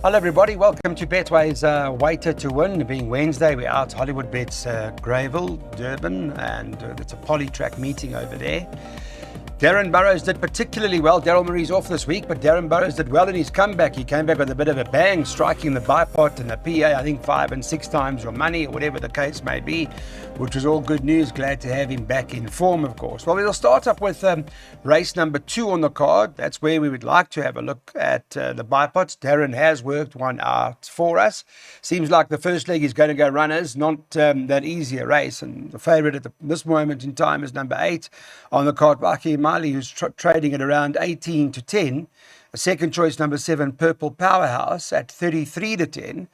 Hello everybody, welcome to Betway's Waiter to Win. Being Wednesday, we're out Hollywood Bets Greyville, Durban, and it's a polytrack meeting over there. Darren Burrows did particularly well. Daryl Murray's off this week, but Darren Burrows did well in his comeback. He came back with a bit of a bang, striking the bipot and the PA, I think 5 and 6 times your money, or whatever the case may be, which was all good news. Glad to have him back in form, of course. Well, we'll start up with race number 2 on the card. That's where we would like to have a look at the bipots. Darren has worked one out for us. Seems like the first leg is going to go runners, not that easy a race. And the favourite at this moment in time is number 8 on the card, Baki Mali, who's trading at around 18 to 10. A second choice, number 7, Purple Powerhouse at 33 to 10.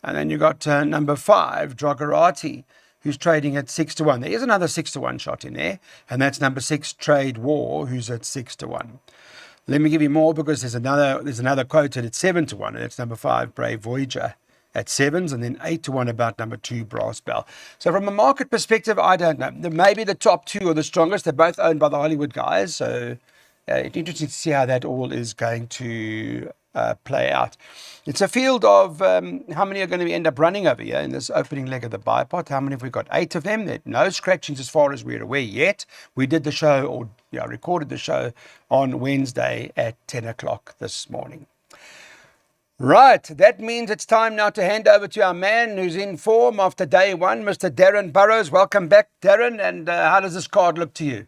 And then you got number 5, Drogarati, who's trading at 6 to 1. There is another 6 to 1 shot in there, and that's number 6, Trade War, who's at 6 to 1. Let me give you more, because there's another quoted at 7 to 1, and that's number 5, Brave Voyager at 7s, and then 8 to 1 about number 2, Brass Bell. So from a market perspective, I don't know. Maybe the top 2 are the strongest. They're both owned by the Hollywood guys, so it's interesting to see how that all is going to play out. It's a field of how many are going to end up running over here in this opening leg of the bipot. How many have we got? 8 of them. There no scratchings as far as we're aware yet. We did the show, or recorded the show on Wednesday at 10 o'clock this morning. Right, that means it's time now to hand over to our man who's in form after day one, Mr. Darren Burrows. Welcome back, Darren, and how does this card look to you?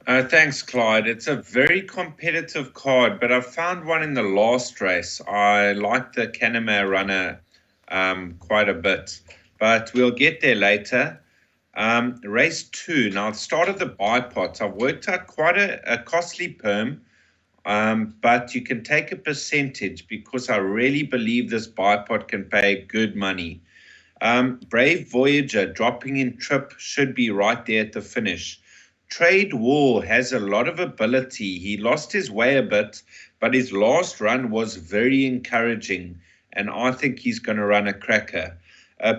Thanks, Clyde. It's a very competitive card, but I found one in the last race. I like the Canamare runner quite a bit, but we'll get there later. Race 2. Now, at the start of the bipot, I've worked out quite a costly perm, but you can take a percentage because I really believe this bipot can pay good money. Brave Voyager dropping in trip should be right there at the finish. Trade War has a lot of ability. He lost his way a bit, but his last run was very encouraging, and I think he's going to run a cracker.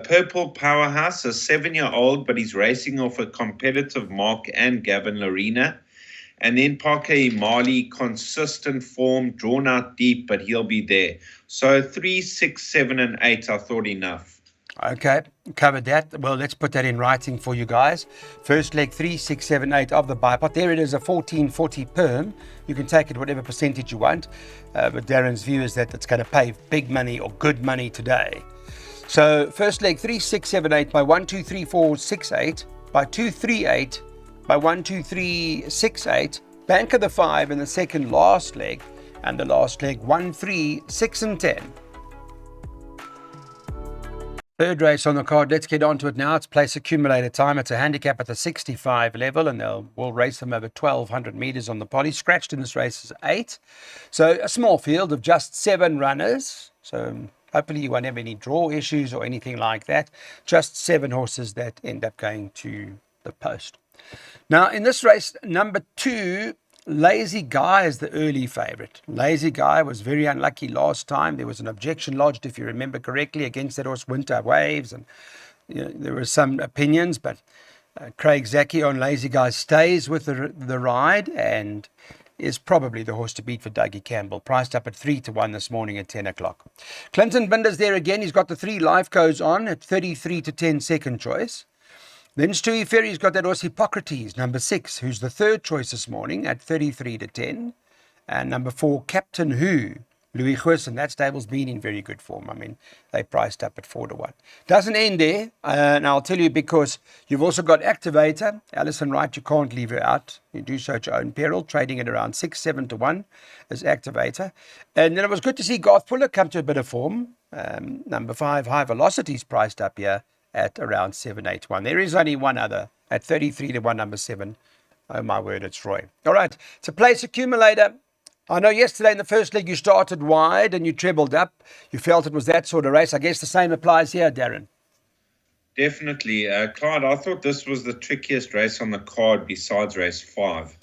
Purple Powerhouse, a 7-year-old, but he's racing off a competitive Mark and Gavin Larena. And then Parker Imali, consistent form, drawn out deep, but he'll be there. So 3, 6, 7, and 8, I thought enough. Okay, covered that. Well, let's put that in writing for you guys. First leg, 3, 6, 7, 8 of the bipot. There it is, a 1440 perm. You can take it whatever percentage you want. But Darren's view is that it's going to pay big money or good money today. So first leg, 3, 6, 7, 8 by 1, 2, 3, 4, 6, 8 by 2, 3, 8 by 1, 2, 3, 6, 8. Bank of the 5 in the second last leg. And the last leg, 1, 3, 6, and 10. Third race on the card, let's get on to it now. It's place accumulator time. It's a handicap at the 65 level, and we'll race them over 1,200 meters on the poly. Scratched in this race is 8. So a small field of just 7 runners. So hopefully you won't have any draw issues or anything like that. Just 7 horses that end up going to the post. Now in this race, number 2, Lazy Guy is the early favourite. Lazy Guy was very unlucky last time. There was an objection lodged, if you remember correctly, against that horse Winter Waves, and there were some opinions, but Craig Zaki on Lazy Guy stays with the ride and is probably the horse to beat for Dougie Campbell. Priced up at 3 to 1 this morning at 10 o'clock. Clinton Binder's there again. He's got the 3 life codes on at 33 to 10 second choice. Then Stewie Ferry's got that horse Hippocrates, number 6, who's the third choice this morning at 33 to 10. And number 4, Captain Who, Louis Goosen. That stable's been in very good form. I mean, they priced up at 4 to 1. Doesn't end there, and I'll tell you because you've also got Activator. Alison Wright, you can't leave her out. You do so at your own peril, trading at around 6, 7 to 1 as Activator. And then it was good to see Garth Fuller come to a bit of form. Number 5, High Velocity's priced up here at around 7, 8 to 1. There is only one other at 33 to 1, number 7. Oh my word, it's Roy. All right, it's a place accumulator. I know yesterday in the first leg you started wide and you trebled up. You felt it was that sort of race. I guess the same applies here, Darren. Definitely. Clyde, I thought this was the trickiest race on the card besides race 5.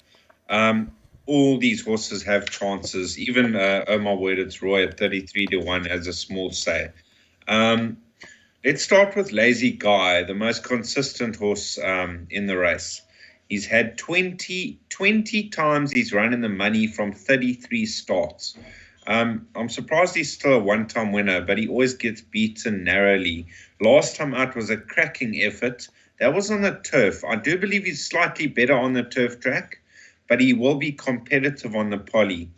All these horses have chances. Even oh my word, it's Roy at 33 to 1 as a small say. Let's start with Lazy Guy, the most consistent horse in the race. He's had 20 times he's run in the money from 33 starts. I'm surprised he's still a one-time winner, but he always gets beaten narrowly. Last time out was a cracking effort. That was on the turf. I do believe he's slightly better on the turf track, but he will be competitive on the poly.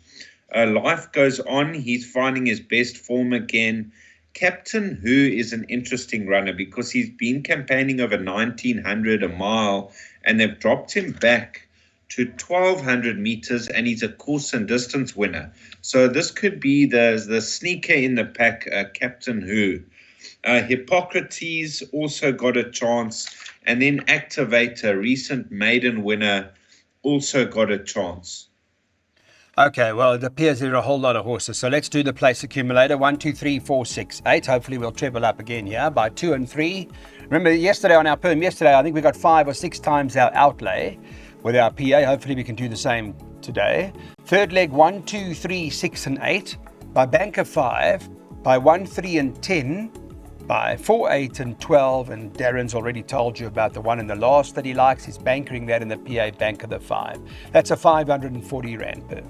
Life goes on. He's finding his best form again. Captain Who is an interesting runner because he's been campaigning over 1900 a mile, and they've dropped him back to 1200 meters, and he's a course and distance winner. So this could be the sneaker in the pack, Captain Who. Hippocrates also got a chance, and then Activator, recent maiden winner, also got a chance. Okay, well, it appears there are a whole lot of horses. So let's do the place accumulator. 1, 2, 3, 4, 6, 8. Hopefully we'll treble up again here by 2 and 3. Remember yesterday on our perm, I think we got 5 or 6 times our outlay with our PA. Hopefully we can do the same today. Third leg, 1, 2, 3, 6 and 8. By banker 5. By 1, 3 and 10. By 4, 8 and 12, and Darren's already told you about the one in the last that he likes. He's bankering that in the PA banker the 5. That's a 540 Rand per.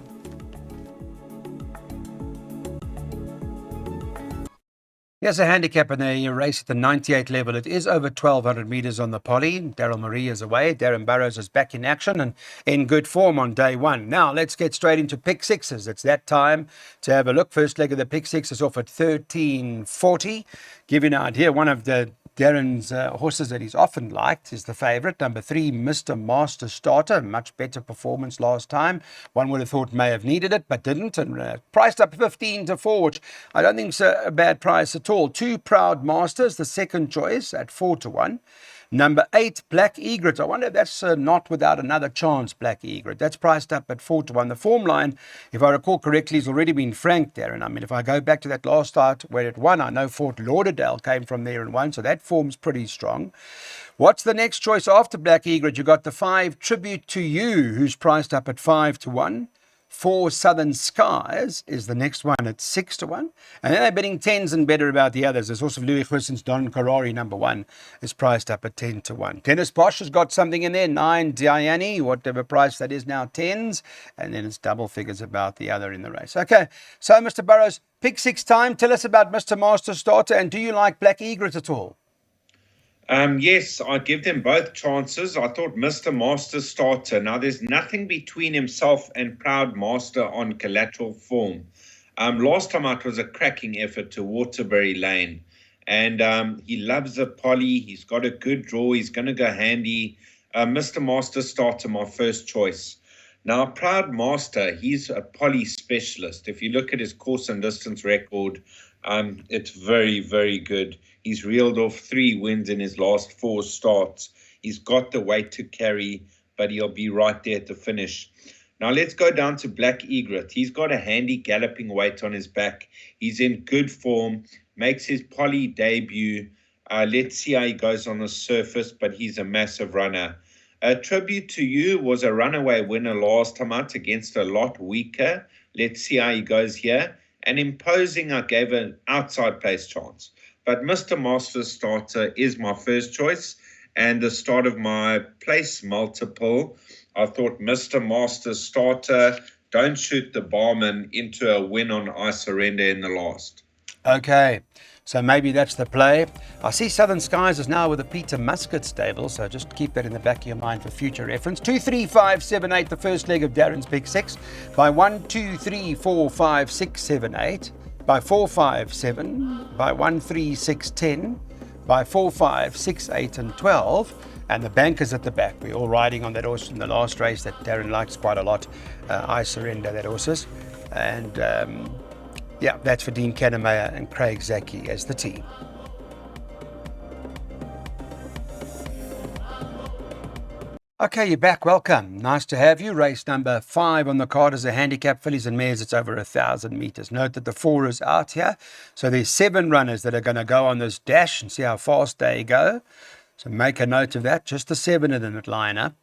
Here's a handicap in the race at the 98 level. It is over 1,200 meters on the poly. Daryl Marie is away. Darren Burrows is back in action and in good form on day one. Now, let's get straight into pick sixes. It's that time to have a look. First leg of the pick six is off at 13.40. Give you an idea, one of the Darren's horses that he's often liked is the favourite, number 3, Mr. Master Starter. Much better performance last time. One would have thought may have needed it, but didn't. And priced up 15-4, which I don't think is a bad price at all. 2, Proud Masters, the second choice at 4-1. Number 8, Black Egret. I wonder if that's not without another chance, Black Egret. That's priced up at 4-1. The form line, if I recall correctly, has already been franked there. And I mean, if I go back to that last start where it won, I know Fort Lauderdale came from there and won, so that form's pretty strong. What's the next choice after Black Egret? You got the 5, Tribute to You, who's priced up at 5-1. 4, Southern Skies is the next one at 6-1. And then they're bidding 10s and better about the others. There's also Louis Goossens Don Carrari, number 1, is priced up at 10-1. Dennis Bosch has got something in there. 9, Diane, whatever price that is now, 10s. And then it's double figures about the other in the race. Okay, so Mr. Burrows, pick 6 time. Tell us about Mr. Master Starter. And do you like Black Egret at all? Yes, I give them both chances. I thought Mr. Master Starter. Now, there's nothing between himself and Proud Master on collateral form. Last time out was a cracking effort to Waterbury Lane. And he loves the poly. He's got a good draw. He's going to go handy. Mr. Master Starter, my first choice. Now, Proud Master, he's a poly specialist. If you look at his course and distance record, it's very, very good. He's reeled off 3 wins in his last 4 starts. He's got the weight to carry, but he'll be right there at the finish. Now let's go down to Black Egret. He's got a handy galloping weight on his back. He's in good form, makes his poly debut. Let's see how he goes on the surface, but he's a massive runner. Tribute to You was a runaway winner last time out against a lot weaker. Let's see how he goes here. And Imposing, I gave an outside place chance. But Mr. Master Starter is my first choice. And the start of my place multiple, I thought Mr. Master Starter, don't shoot the barman into a win on I Surrender in the last. Okay, so maybe that's the play. I see Southern Skies is now with the Peter Muscat stable, so just keep that in the back of your mind for future reference. 2, 3, 5, 7, 8, the first leg of Darren's Big Six. By 1, 2, 3, 4, 5, 6, 7, 8. By 4, 5, 7. By 1, 3, 6, 10. By 4, 5, 6, 8, and 12. And the bankers at the back. We're all riding on that horse in the last race that Darren likes quite a lot. I Surrender, that horses. And yeah, that's for Dean Kannemeyer and Craig Zaki as the team. Okay, you're back. Welcome. Nice to have you. Race number 5 on the card is a handicap fillies and mares. It's over 1,000 meters. Note that the 4 is out here. So there's 7 runners that are going to go on this dash and see how fast they go. So make a note of that. Just the 7 of them that line up.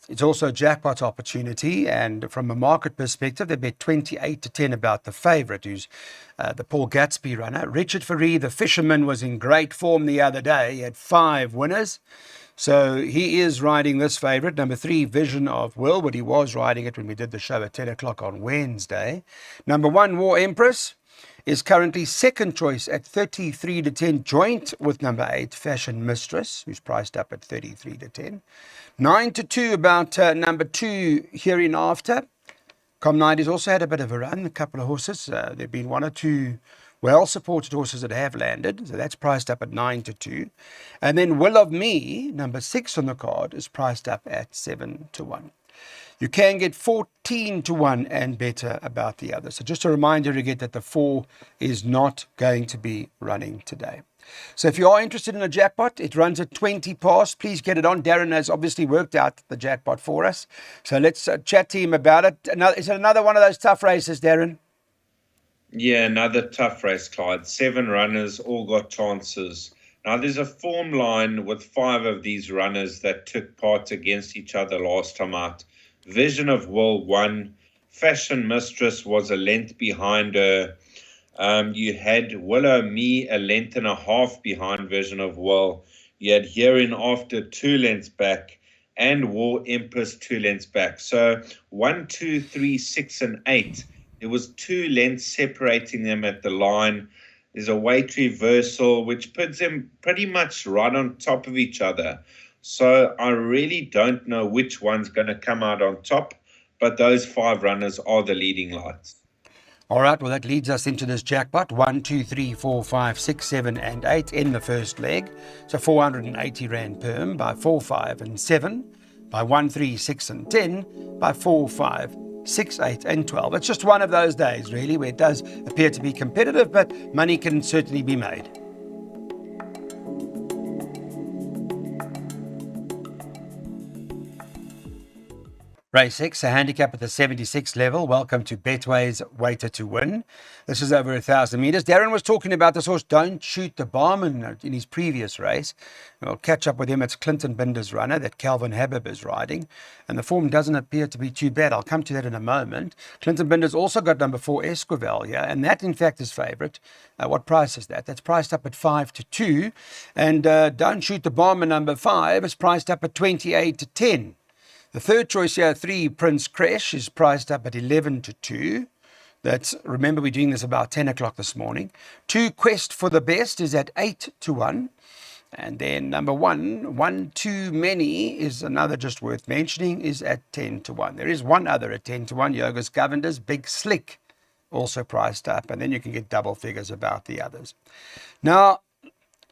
It's also a jackpot opportunity, and from a market perspective, they bet 28-10 about the favourite, who's the Paul Gatsby runner. Richard Fourie, the fisherman, was in great form the other day. He had 5 winners. So he is riding this favourite, number 3, Vision of Will, but he was riding it when we did the show at 10 o'clock on Wednesday. Number 1, War Empress, is currently second choice at 33 to 10, joint with number 8, Fashion Mistress, who's priced up at 33 to 10. 9 to 2 about number 2, Hereinafter. Com90 has also had a bit of a run, a couple of horses. There have been 1 or 2 well-supported horses that have landed, so that's priced up at 9 to 2. And then Will of Me, number 6 on the card, is priced up at 7 to 1. You can get 14 to 1 and better about the others. So just a reminder again that the 4 is not going to be running today. So if you are interested in a jackpot, it runs at 20 past. Please get it on. Darren has obviously worked out the jackpot for us. So let's chat to him about it. Is it another one of those tough races, Darren? Yeah, another tough race, Clyde. 7 runners, all got chances. Now, there's a form line with 5 of these runners that took part against each other last time out. Vision of Will won. Fashion Mistress was a length behind her. You had Willow Me a length and a half behind Vision of Will. You had Hereinafter 2 lengths back, and War Empress 2 lengths back. So 1, 2, 3, 6, and 8. There was 2 lengths separating them at the line. There's a weight reversal, which puts them pretty much right on top of each other. So I really don't know which one's going to come out on top, but those 5 runners are the leading lights. All right, well, that leads us into this jackpot. 1, 2, 3, 4, 5, 6, 7, and 8 in the first leg. So 480 Rand per by 4, 5, and 7, by 1, 3, 6, and 10, by 4, 5, 6, 8, and 12. It's just one of those days, really, where it does appear to be competitive, but money can certainly be made. Race 6, a handicap at the 76 level. Welcome to Betway's Waiter to Win. This is over 1,000 metres. Darren was talking about this horse, Don't Shoot the Barman, in his previous race. We'll catch up with him. It's Clinton Binder's runner that Calvin Habib is riding. And the form doesn't appear to be too bad. I'll come to that in a moment. Clinton Binder's also got number 4, Esquivel, yeah, and that, in fact, is favourite. What price is that? That's priced up at 5 to 2. And Don't Shoot the Barman, number 5, is priced up at 28 to 10. The third choice here, 3, Prince Crash, is priced up at 11 to 2. Remember, we're doing this about 10 o'clock this morning. 2, Quest for the Best, is at 8 to 1. And then number 1, One Too Many, is another just worth mentioning, is at 10 to 1. There is one other at 10 to 1, Yogas Govinder's Big Slick, also priced up. And then you can get double figures about the others. Now,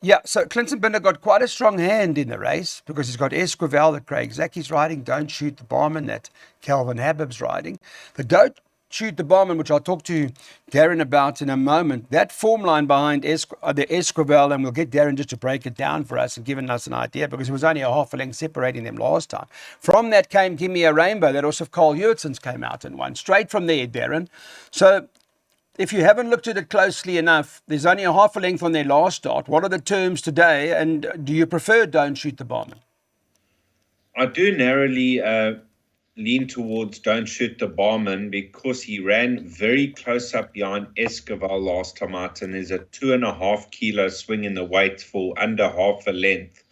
yeah, so Clinton Binder got quite a strong hand in the race because he's got Esquivel that Craig Zaki's riding, Don't Shoot the Barman that Calvin Habib's riding. The Don't Shoot the Barman, which I'll talk to Darren about in a moment, that form line behind the Esquivel, and we'll get Darren just to break it down for us and giving us an idea because it was only a half a length separating them last time. From that came Give Me a Rainbow, that also Carl Hewittson's came out and won. Straight from there, Darren. So if you haven't looked at it closely enough, there's only a half a length on their last start. What are the terms today, and do you prefer Don't Shoot the Barman? I do narrowly lean towards Don't Shoot the Barman because he ran very close up behind Esquivel last time out, and there's a 2.5 kilo swing in the weight for under half a length.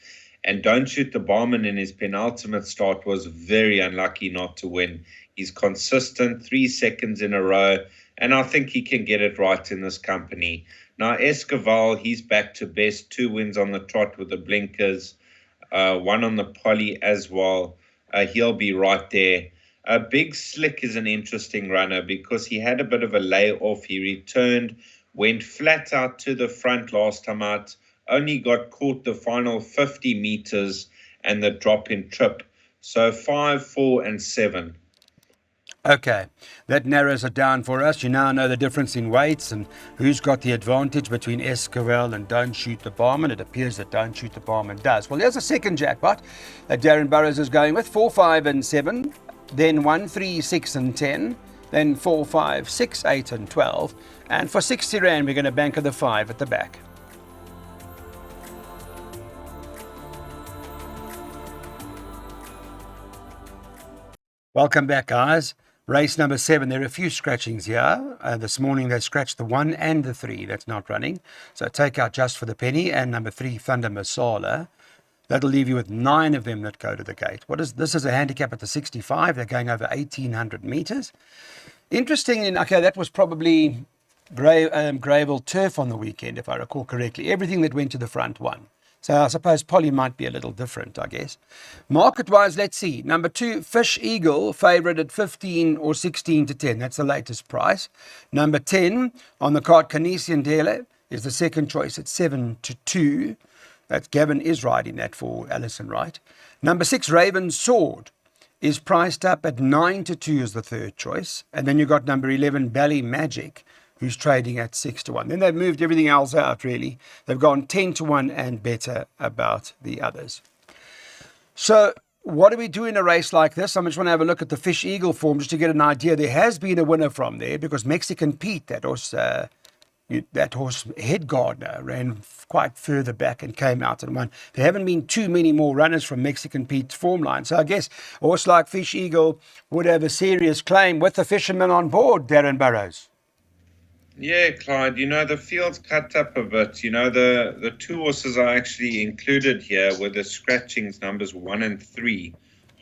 And Don't Shoot the Barman in his penultimate start was very unlucky not to win. He's consistent, 3 seconds in a row, and I think he can get it right in this company. Now, Esquivel, he's back to best. 2 wins on the trot with the blinkers, 1 on the poly as well. He'll be right there. Big Slick is an interesting runner because he had a bit of a layoff. He returned, went flat out to the front last time out, only got caught the final 50 meters and the drop in trip. So 5, 4, and 7. Okay, that narrows it down for us. You now know the difference in weights and who's got the advantage between Esquivel and Don't Shoot the Barman. It appears that Don't Shoot the Barman does. Well, there's a second jackpot that Darren Burrows is going with. 4, 5, and 7, then 1, 3, 6, and 10, then 4, 5, 6, 8, and 12. And for 60 Rand, we're going to bank the 5 at the back. Welcome back, guys. Race number 7, there are a few scratchings here. This morning they scratched the 1 and the 3 that's not running. So take out Just for the Penny and number 3, Thunder Masala. That'll leave you with 9 of them that go to the gate. This is a handicap at the 65. They're going over 1,800 meters. Interesting, okay, that was probably Gravel turf on the weekend, if I recall correctly. Everything that went to the front won. So I suppose Polly might be a little different, I guess. Market-wise, let's see. Number 2, Fish Eagle, favourite at 15 or 16 to 10. That's the latest price. Number 10 on the card, Canisian Dele, is the second choice at 7 to 2. That's Gavin is riding that for Alison Wright. Number 6, Raven Sword, is priced up at 9 to 2 as the third choice. And then you've got number 11, Bally Magic, who's trading at 6 to 1. Then they've moved everything else out, really. They've gone 10 to 1 and better about the others. So what do we do in a race like this? I just want to have a look at the Fish Eagle form just to get an idea. There has been a winner from there because Mexican Pete, that horse Head Gardener, ran quite further back and came out and won. There haven't been too many more runners from Mexican Pete's form line. So I guess a horse like Fish Eagle would have a serious claim with the fishermen on board, Darren Burrows. Yeah, Clyde, the field's cut up a bit. The 2 horses I actually included here were the scratchings numbers 1 and 3.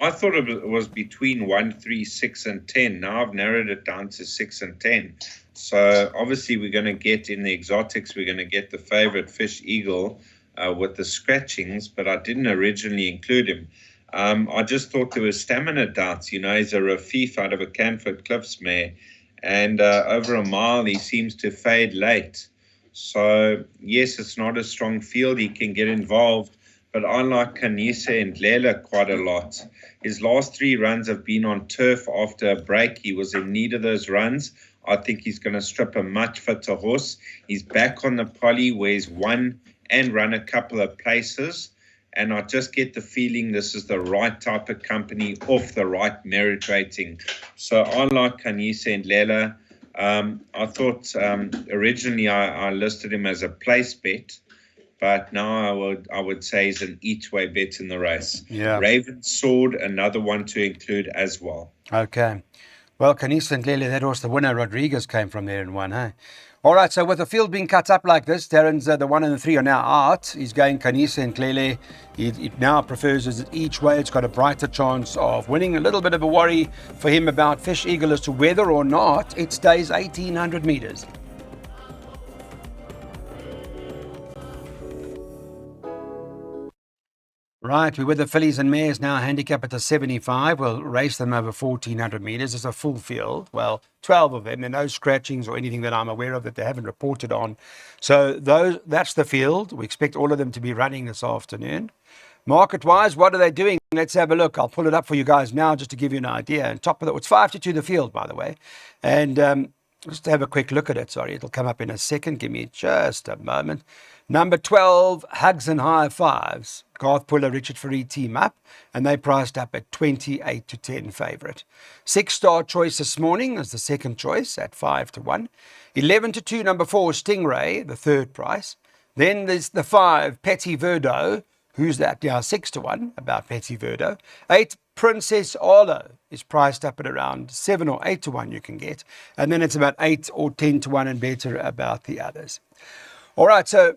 I thought it was between 1, 3, 6, and 10. Now I've narrowed it down to 6 and 10. So obviously we're going to get in the exotics, we're going to get the favourite Fish Eagle with the scratchings, but I didn't originally include him. I just thought there was stamina doubts. He's a Rafif out of a Canford Cliffs mare, and over a mile he seems to fade late. So yes, it's not a strong field. He can get involved, but I like Canisian Dele quite a lot. His last 3 runs have been on turf after a break. He was in need of those runs. I think he's going to strip a much fitter horse. He's back on the poly where he's won and run a couple of places. And I just get the feeling this is the right type of company off the right merit rating. So I like Canisian Dele. I thought originally I listed him as a place bet, but now I would say he's an each way bet in the race. Yeah. Raven Sword, another one to include as well. Okay. Well, Canisian Dele, that was the winner. Rodriguez came from there and won, hey? All right, so with the field being cut up like this, Darren's the 1 and the 3 are now out. He's going Canisian Dele. He now prefers it each way. It's got a brighter chance of winning. A little bit of a worry for him about Fish Eagle as to whether or not it stays 1,800 meters. Right, we're with the fillies and mares now, handicap at the 75. We'll race them over 1,400 meters. It's a full field. Well, 12 of them. There are no scratchings or anything that I'm aware of that they haven't reported on. So that's the field. We expect all of them to be running this afternoon. Market-wise, what are they doing? Let's have a look. I'll pull it up for you guys now just to give you an idea. And top of it, it's 5 to 2 the field, by the way. And just to have a quick look at it. Sorry, it'll come up in a second. Give me just a moment. Number 12, Hugs and High Fives. Garth Puller, Richard Fareed team up, and they priced up at 28 to 10 favourite. 6-star choice this morning is the second choice at 5 to 1. 11 to 2, number 4, Stingray, the third price. Then there's the 5, Petit Verdot. Who's that? Yeah, 6 to 1 about Petit Verdot. 8, Princess Arlo is priced up at around 7 or 8 to 1 you can get. And then it's about 8 or 10 to 1 and better about the others. All right, so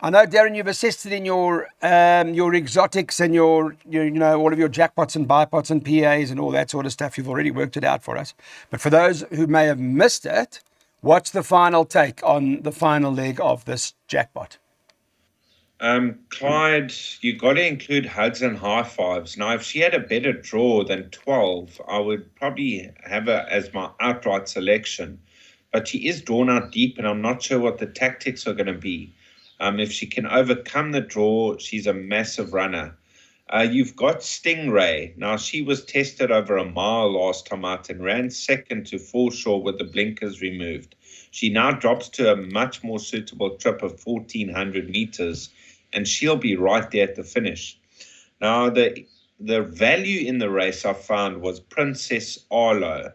I know, Darren, you've assessed it in your exotics and your all of your jackpots and bipots and PAs and all that sort of stuff. You've already worked it out for us. But for those who may have missed it, what's the final take on the final leg of this jackpot? Clyde, you got to include Hugs and High Fives. Now, if she had a better draw than 12, I would probably have her as my outright selection. But she is drawn out deep, and I'm not sure what the tactics are going to be. If she can overcome the draw, she's a massive runner. You've got Stingray. Now, she was tested over a mile last time out and ran second to Foreshore with the blinkers removed. She now drops to a much more suitable trip of 1,400 meters, and she'll be right there at the finish. Now, the value in the race I found was Princess Arlo.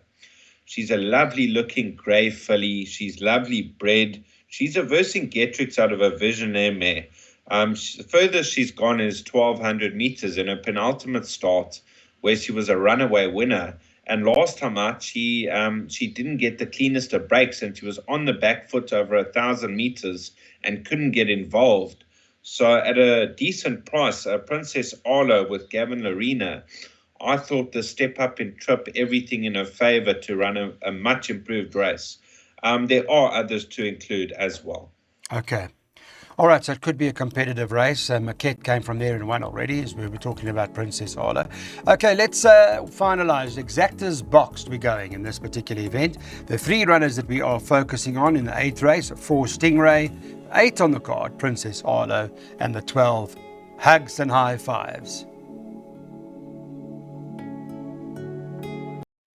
She's a lovely-looking grey filly. She's lovely bred. She's a Vercingetorix out of a Visionaire mare. The furthest she's gone is 1,200 meters in her penultimate start, where she was a runaway winner. And last time out, she didn't get the cleanest of breaks, and she was on the back foot over 1,000 meters and couldn't get involved. So at a decent price, Princess Arlo with Gavin Larena, I thought the step up in trip, everything in her favor to run a much improved race. There are others to include as well. Okay. All right, so it could be a competitive race. Maquette came from there and won already, as we were talking about Princess Arlo. Okay, let's finalise. Exactas boxed we're going in this particular event. The 3 runners that we are focusing on in the 8th race, 4 Stingray, 8 on the card, Princess Arlo, and the 12 Hugs and High Fives.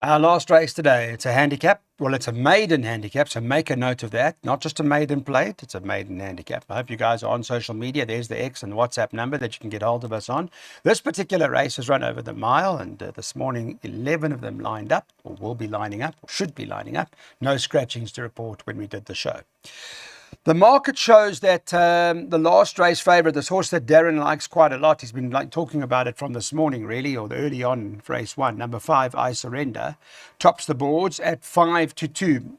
Our last race today, it's a handicap. Well, it's a maiden handicap, so make a note of that. Not just a maiden plate, it's a maiden handicap. I hope you guys are on social media. There's the X and WhatsApp number that you can get hold of us on. This particular race has run over the mile, and this morning 11 of them lined up, or will be lining up, or should be lining up. No scratchings to report when we did the show. The market shows that the last race favourite, this horse that Darren likes quite a lot, he's been talking about it from this morning really, or the early on race 1, number 5, I Surrender, tops the boards at 5-2.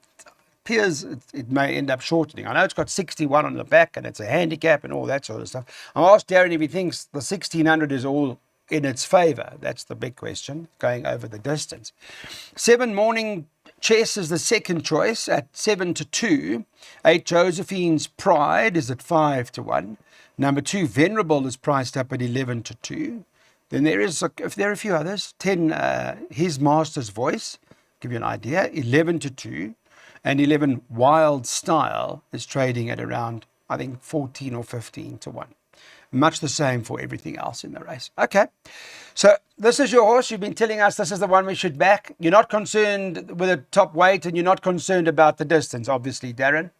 Appears it may end up shortening. I know it's got 61 on the back and it's a handicap and all that sort of stuff. I asked Darren if he thinks the 1600 is all in its favour. That's the big question, going over the distance. 7 Morning Chess is the second choice at 7-2. 8 Josephine's Pride is at 5-1. Number 2 Venerable is priced up at 11-2. Then there are a few others. 10 His Master's Voice, give you an idea, 11-2. And 11 Wild Style is trading at around, I think, 14 or 15-1. Much the same for everything else in the race. Okay, so this is your horse. You've been telling us this is the one we should back. You're not concerned with a top weight and you're not concerned about the distance, obviously, Darren.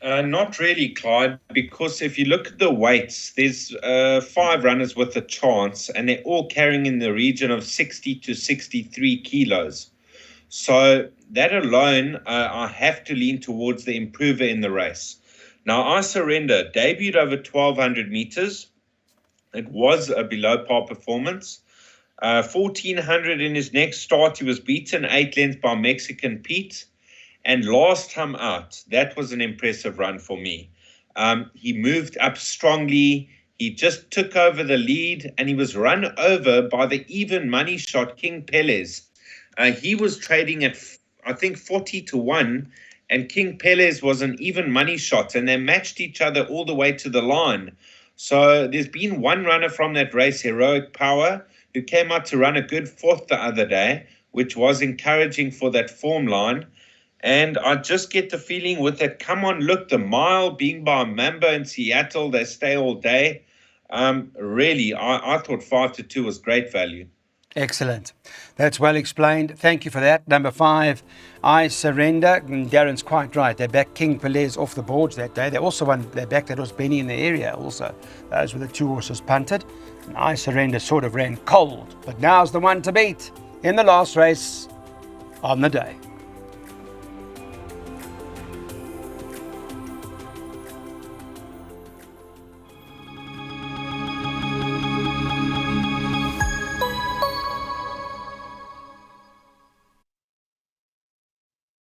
Not really, Clyde, because if you look at the weights, there's 5 runners with a chance and they're all carrying in the region of 60 to 63 kilos. So that alone, I have to lean towards the improver in the race. Now, I Surrender debuted over 1,200 meters. It was a below par performance. 1,400 in his next start. He was beaten 8 lengths by Mexican Pete. And last time out, that was an impressive run for me. He moved up strongly. He just took over the lead and he was run over by the even money shot King Pelez. He was trading at, I think, 40-1. And King Pelez was an even money shot, and they matched each other all the way to the line. So there's been one runner from that race, Heroic Power, who came out to run a good 4th the other day, which was encouraging for that form line. And I just get the feeling with that, come on, look, the mile being by Mamba in Seattle, they stay all day. Really, I thought 5-2 was great value. Excellent. That's well explained. Thank you for that. Number 5, I Surrender. And Darren's quite right. They backed King Pelez off the boards that day. They also won. They backed that was Benny in the area also. Those were the 2 horses punted. And I Surrender sort of ran cold. But now's the one to beat in the last race on the day.